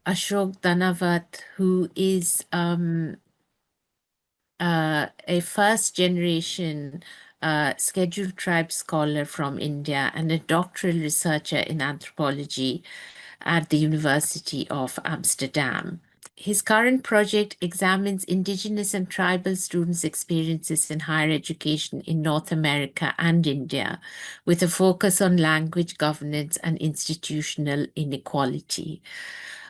Ashok Danavath, who is a first-generation scheduled tribe scholar from India and a doctoral researcher in anthropology at the University of Amsterdam. His current project examines Indigenous and tribal students' experiences in higher education in North America and India, with a focus on language governance and institutional inequality.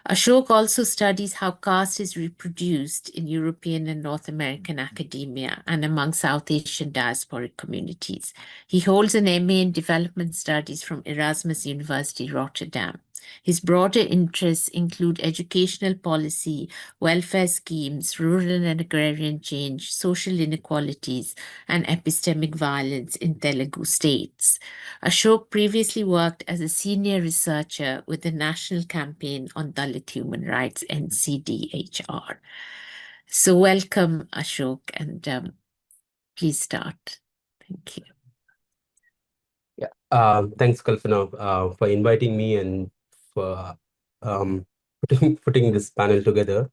Ashok also studies how caste is reproduced in European and North American academia and among South Asian diasporic communities. He holds an MA in Development Studies from Erasmus University, Rotterdam. His broader interests include educational policy, welfare schemes, rural and agrarian change, social inequalities, and epistemic violence in Telugu states. Ashok previously worked as a senior researcher with the National Campaign on Dalit Human Rights, NCDHR. So welcome, Ashok, and please start. Thank you. Yeah, thanks, Kalpana, for inviting me and for putting this panel together,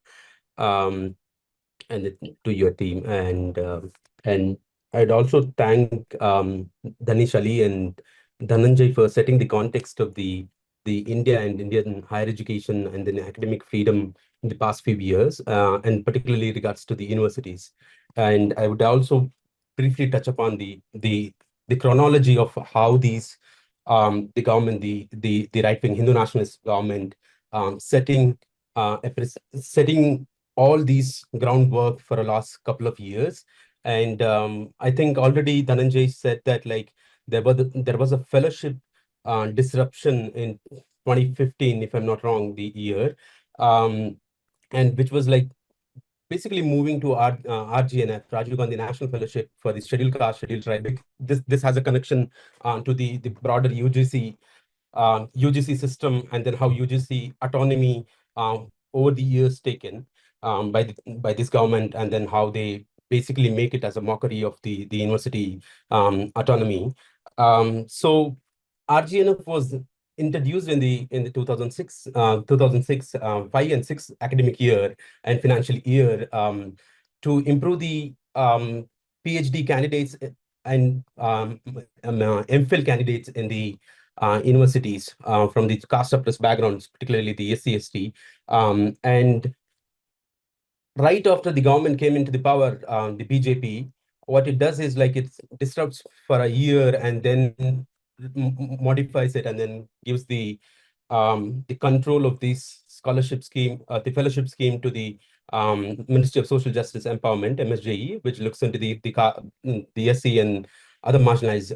and to your team. And I'd also thank Danish Ali and Dhananjay for setting the context of the India and Indian higher education and then academic freedom in the past few years, and particularly regards to the universities. And I would also briefly touch upon the chronology of how these the government, the right-wing Hindu nationalist government, setting all these groundwork for the last couple of years. And I think already Dhananjay said that like there was a fellowship disruption in 2015, if I'm not wrong, the year, and which was like basically moving to RGNF, Rajiv Gandhi National Fellowship for the Scheduled Caste, Scheduled Tribe. This has a connection to the broader UGC system, and then how UGC autonomy over the years taken by this government, and then how they basically make it as a mockery of the university autonomy. So RGNF was introduced in the 2006 5 and 6 academic year and financial year, to improve the PhD candidates and MPhil candidates in the universities from the caste suppressed backgrounds, particularly the SC/ST. And right after the government came into the power, the BJP, what it does is like it disrupts for a year and then modifies it and then gives the control of this scholarship scheme, the fellowship scheme, to the Ministry of Social Justice Empowerment, MSJE, which looks into the SC and other marginalized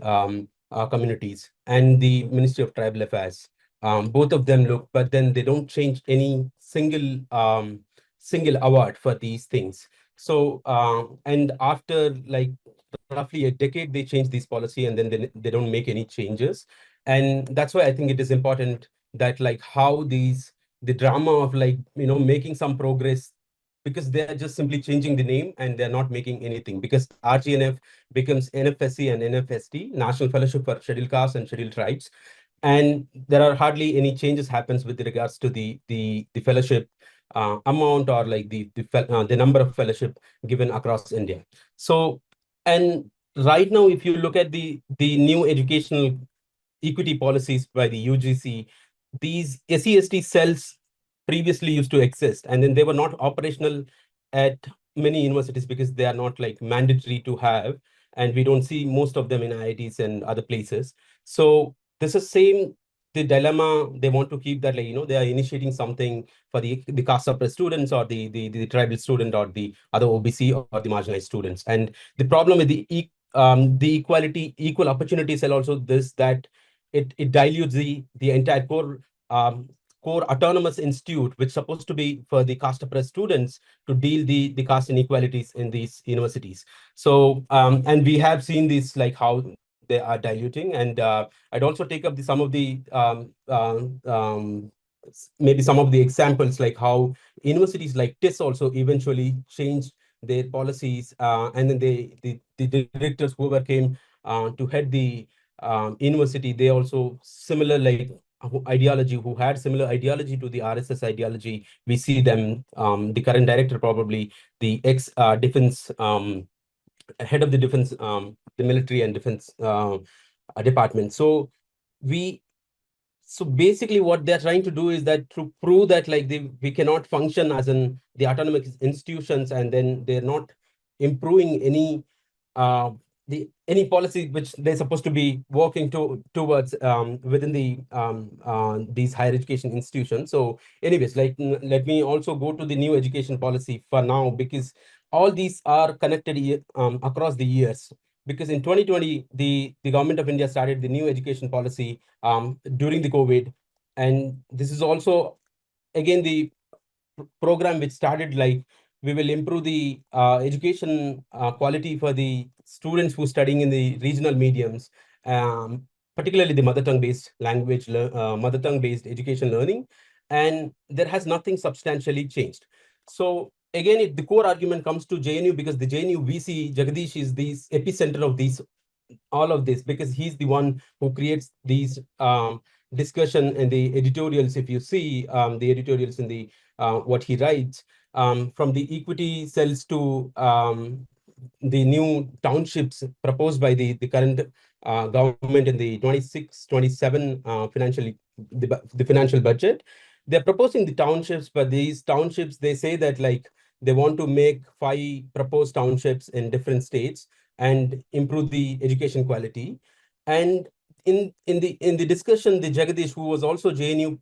communities, and the Ministry of Tribal Affairs. Both of them look, but then they don't change any single award for these things. So and after like roughly a decade, they change this policy, and then they don't make any changes. And that's why I think it is important that like how the drama of like making some progress, because they're just simply changing the name and they're not making anything, because RGNF becomes NFSC and NFST, National Fellowship for Scheduled Castes and Scheduled Tribes, and there are hardly any changes happens with regards to the fellowship amount, or like the number of fellowship given across India. So, and right now, if you look at the new educational equity policies by the UGC, these SEST cells previously used to exist, and then they were not operational at many universities because they are not like mandatory to have, and we don't see most of them in IITs and other places. So this is the dilemma. They want to keep that, like they are initiating something for the caste suppressed students, or the tribal student, or the other OBC or the marginalized students. And the problem with the equal opportunity cell also this, that it dilutes the entire core autonomous institute, which is supposed to be for the caste oppressed students to deal the caste inequalities in these universities. So and we have seen this, like how they are diluting. And I'd also take up some of the maybe some of the examples, like how universities like TIS also eventually changed their policies, and then the directors whoever came to head the university, they also similar, like ideology, who had similar ideology to the RSS ideology. We see them, the current director, probably the ex defense head of the defense, the military and defense department. So we so basically what they're trying to do is that to prove that like we cannot function as in the autonomous institutions, and then they're not improving uh, any policy which they're supposed to be working towards within these higher education institutions. So anyways, like let me also go to the new education policy for now, because all these are connected across the years. Because in 2020, the government of India started the new education policy during the COVID. And this is also, again, the program which started like we will improve the education quality for the students who are studying in the regional mediums, particularly the mother tongue based mother tongue based education learning. And there has nothing substantially changed. So again, the core argument comes to JNU, because the JNU VC Jagadish is the epicenter of these all of this, because he's the one who creates these discussion and the editorials. If you see the editorials in the what he writes, from the equity cells to the new townships proposed by the current government in the 26-27 the financial budget. They're proposing the townships, but these townships, they say that like they want to make 5 proposed townships in different states and improve the education quality. And in the discussion, the Jagadish, who was also JNU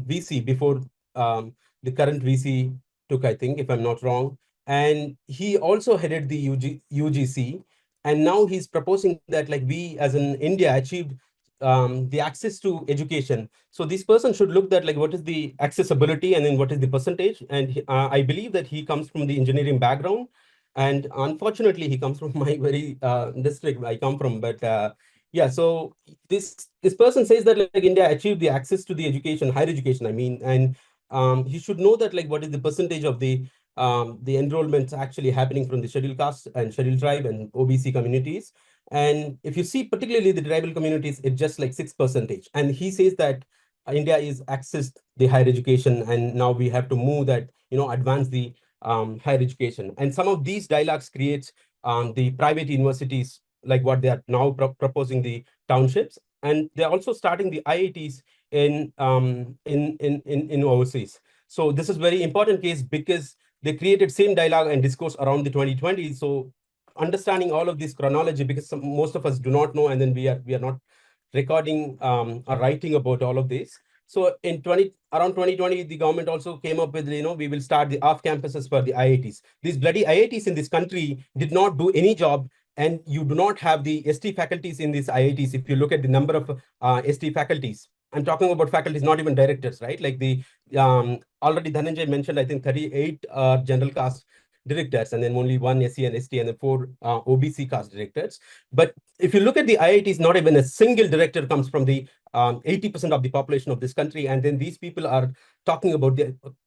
VC before the current VC took, I think, if I'm not wrong, and he also headed the UGC, and now he's proposing that like we as in India achieved the access to education. So this person should look at like what is the accessibility and then what is the percentage. And I believe that he comes from the engineering background, and unfortunately he comes from my very district I come from. But yeah, so this person says that like India achieved the access to the education, higher education, I mean. And he should know that like what is the percentage of the enrollments actually happening from the scheduled caste and scheduled tribe and OBC communities. And if you see particularly the tribal communities, it's just like 6%. And he says that India is accessed the higher education, and now we have to move that, advance the higher education. And some of these dialogues creates the private universities, like what they are now proposing the townships, and they're also starting the IITs in overseas. So this is very important case, because they created same dialogue and discourse around the 2020. So understanding all of this chronology, because most of us do not know, and then we are not recording or writing about all of this. So around 2020, the government also came up with, we will start the off campuses for the IITs. These bloody IITs in this country did not do any job, and you do not have the ST faculties in these IITs. If you look at the number of ST faculties, I'm talking about faculties, not even directors, right? Like already Dhananjay mentioned, I think 38 general caste directors, and then only 1 SC and ST, and then 4 OBC caste directors. But if you look at the IITs, not even a single director comes from the 80% of the population of this country. And then these people are talking about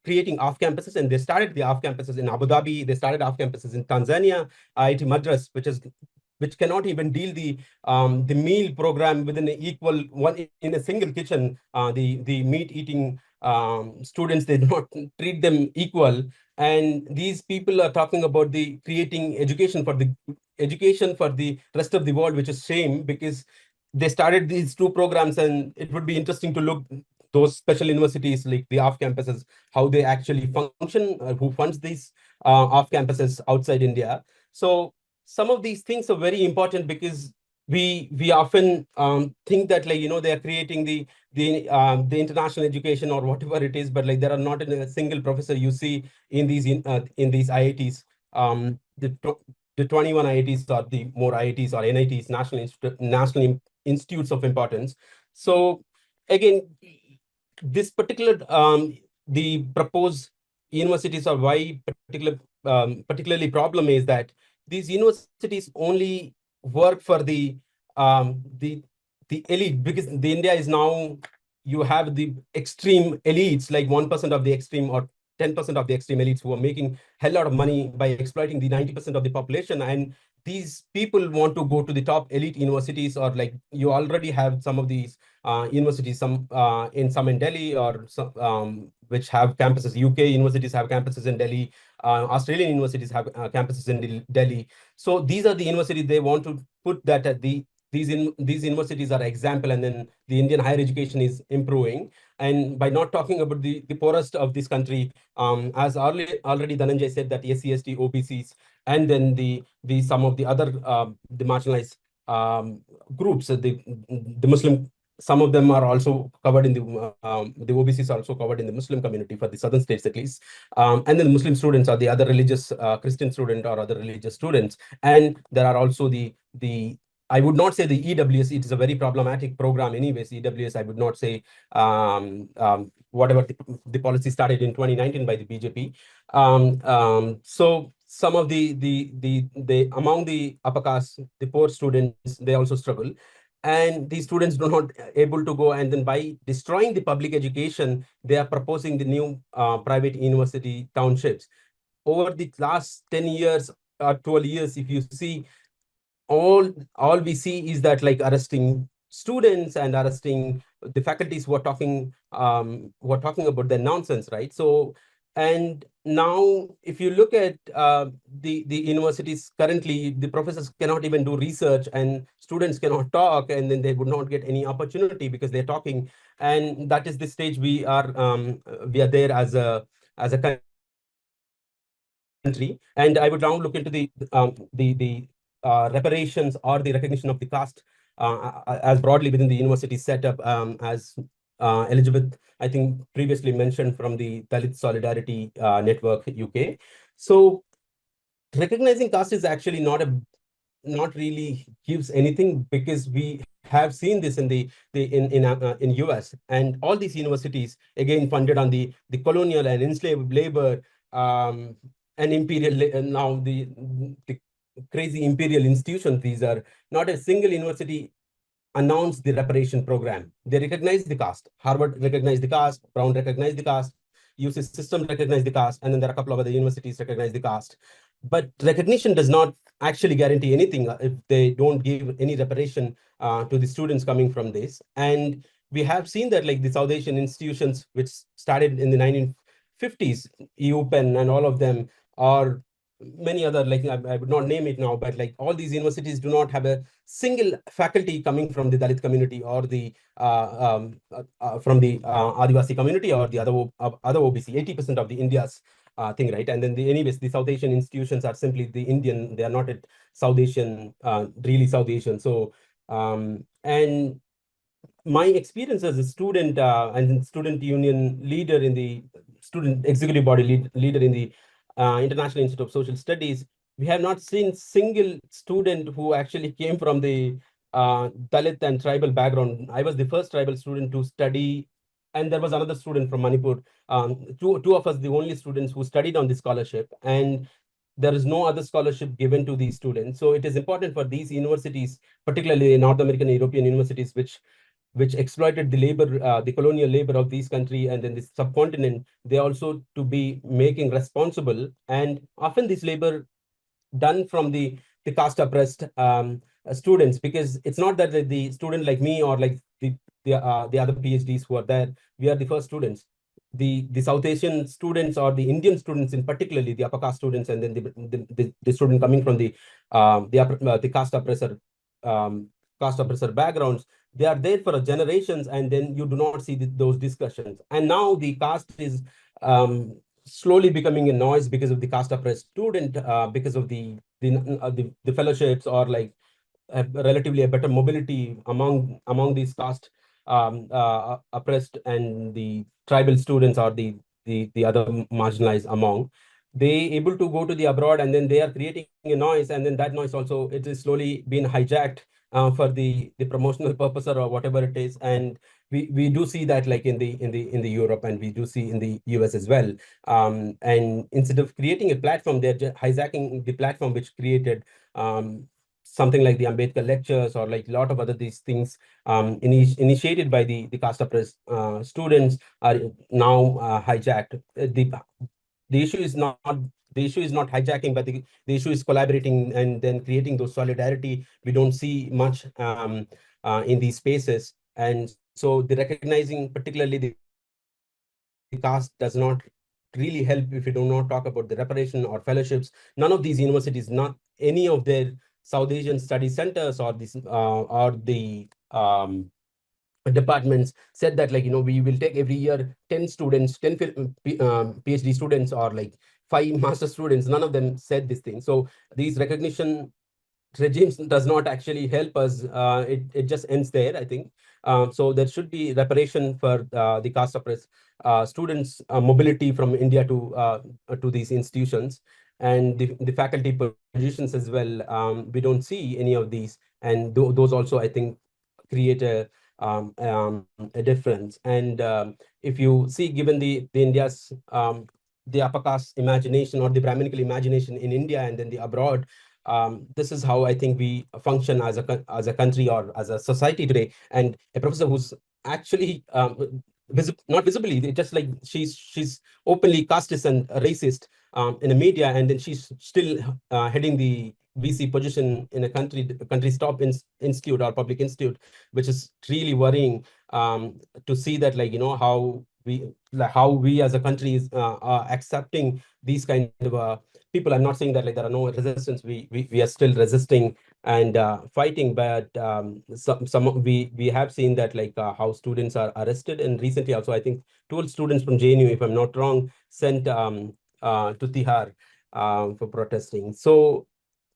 creating off campuses, and they started the off campuses in Abu Dhabi. They started off campuses in Tanzania, IIT Madras, which cannot even deal the meal program within an equal one in a single kitchen. The meat eating students, they do not treat them equal. And these people are talking about the creating education for the rest of the world, which is shame, because they started these 2 programs. And it would be interesting to look those special universities, like the off campuses, how they actually function, who funds these off campuses outside India. So some of these things are very important, because we often think that like they are creating the international education or whatever it is, but like there are not a single professor you see in these IITs. The 21 IITs, or the more IITs or NITs, national institutes of importance. So again, this particular the proposed universities, or why particularly problem is that these universities only work for the elite, because the India is now, you have the extreme elites, like 1% of the extreme, or 10% of the extreme elites who are making hell lot of money by exploiting the 90% of the population. And these people want to go to the top elite universities, or like you already have some of these universities, some in Delhi, or some which have campuses. UK universities have campuses in Delhi. Australian universities have campuses in Delhi. So these are the universities they want to put that at these universities are example, and then the Indian higher education is improving. And by not talking about the poorest of this country, as already Dhananjay said, that SC, ST, OBCs, and then the some of the other the marginalized groups, the Muslim, some of them are also covered in the OBCs are also covered in the Muslim community for the southern states at least. And then the Muslim students are the other religious Christian student or other religious students. And there are also the I would not say the EWS. It is a very problematic program anyways. EWS, I would not say whatever the policy started in 2019 by the BJP. So some of the among the upper caste, the poor students, they also struggle. And these students do not able to go, and then by destroying the public education, they are proposing the new private university townships. Over the last 10 years or 12 years, if you see, all we see is that like arresting students and arresting the faculties who are talking about the nonsense, right? So, and now if you look at the universities currently, the professors cannot even do research, and students cannot talk, and then they would not get any opportunity because they're talking. And that is the stage we are there as a country. And I would now look into the reparations or the recognition of the caste as broadly within the university setup, as Elizabeth, I think, previously mentioned from the Dalit Solidarity Network UK. So recognizing caste is actually not really gives anything, because we have seen this in in US, and all these universities again funded on the colonial and enslaved labor, and imperial, now the crazy imperial institutions. These are not a single university announced the reparation program. They recognize the caste. Harvard recognized the caste, Brown recognized the caste, UC system recognized the caste, and then there are a couple of other universities recognize the caste. But recognition does not actually guarantee anything if they don't give any reparation to the students coming from this. And we have seen that like the South Asian institutions, which started in the 1950s, EUPEN and all of them, or many other, like I would not name it now, but like all these universities do not have a single faculty coming from the Dalit community, or the from the Adivasi community, or the other OBC. 80% of the India's thing, right? And then anyways, the South Asian institutions are simply the Indian. They are not at South Asian, really South Asian. So and my experience as a student and student union leader in the student executive body leader in the International Institute of Social Studies, we have not seen single student who actually came from the Dalit and tribal background. I was the first tribal student to study, and there was another student from Manipur. Two of us, the only students who studied on the scholarship, and there is no other scholarship given to these students. So it is important for these universities, particularly North American and European universities, which exploited the labor, the colonial labor of these country and then the subcontinent, they also to be making responsible. And often this labor done from the caste oppressed students, because it's not that the student like me or like the other PhDs who are there, we are the first students. The South Asian students, or the Indian students in particularly, the upper caste students, and then the student coming from the caste oppressor backgrounds, they are there for generations, and then you do not see those discussions. And now the caste is slowly becoming a noise because of the caste oppressed student, because of the fellowships, or like relatively a better mobility among these caste oppressed and the tribal students, or the other marginalized among. They able to go to the abroad, and then they are creating a noise, and then that noise also, it is slowly being hijacked for the promotional purpose or whatever it is. And we do see that like in the Europe, and we do see in the US as well. And instead of creating a platform, they're hijacking the platform which created something like the Ambedkar lectures or like a lot of other these things initiated by the caste oppressed students are now hijacked. The issue is not hijacking, but the issue is collaborating and then creating those solidarity. We don't see much in these spaces, and so the recognizing particularly the caste does not really help if you do not talk about the reparation or fellowships. None of these universities, not any of their South Asian study centers or the departments said that, like, we will take every year 10 students, 10 PhD students, or like 5 master students. None of them said this thing. So these recognition regimes does not actually help us. It just ends there, I think. So there should be reparation for the caste oppressed students mobility from India to these institutions, and the faculty positions as well. We don't see any of these, and those also, I think, create a difference. And if you see, given the India's the upper caste imagination or the Brahmanical imagination in India and then the abroad, this is how I think we function as as a country or as a society today. And a professor who's actually not visibly, just like she's openly casteist and racist in the media, and then she's still heading the VC position in a country's top institute or public institute, which is really worrying to see that, like, how we as a country is are accepting these kind of people. I'm not saying that like there are no resistance. We are still resisting and fighting, but we have seen that, like, how students are arrested, and recently also I think 12 students from JNU, if I'm not wrong, sent to Tihar for protesting. So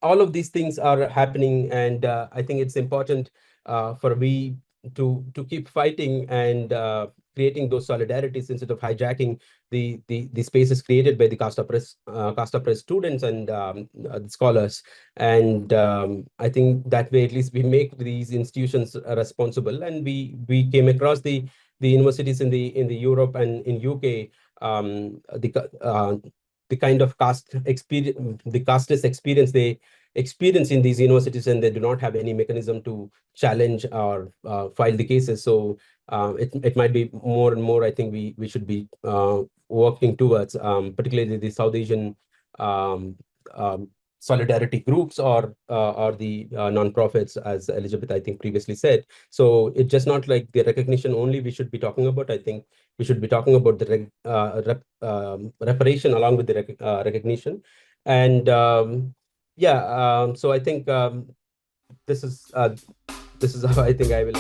all of these things are happening, and I think it's important for we to keep fighting and creating those solidarities instead of hijacking the spaces created by the caste oppressed students and the scholars. And I think that way at least we make these institutions responsible. And we came across the universities in the Europe and in UK, the kind of caste experience, the casteist experience they experience in these universities, and they do not have any mechanism to challenge or file the cases. So it might be more and more, I think we should be working towards, particularly the South Asian um, um, solidarity groups or the non-profits, as Elizabeth, I think, previously said. So it's just not like the recognition only we should be talking about. I think we should be talking about the reparation along with the recognition. And yeah, so I think this is how I think I will.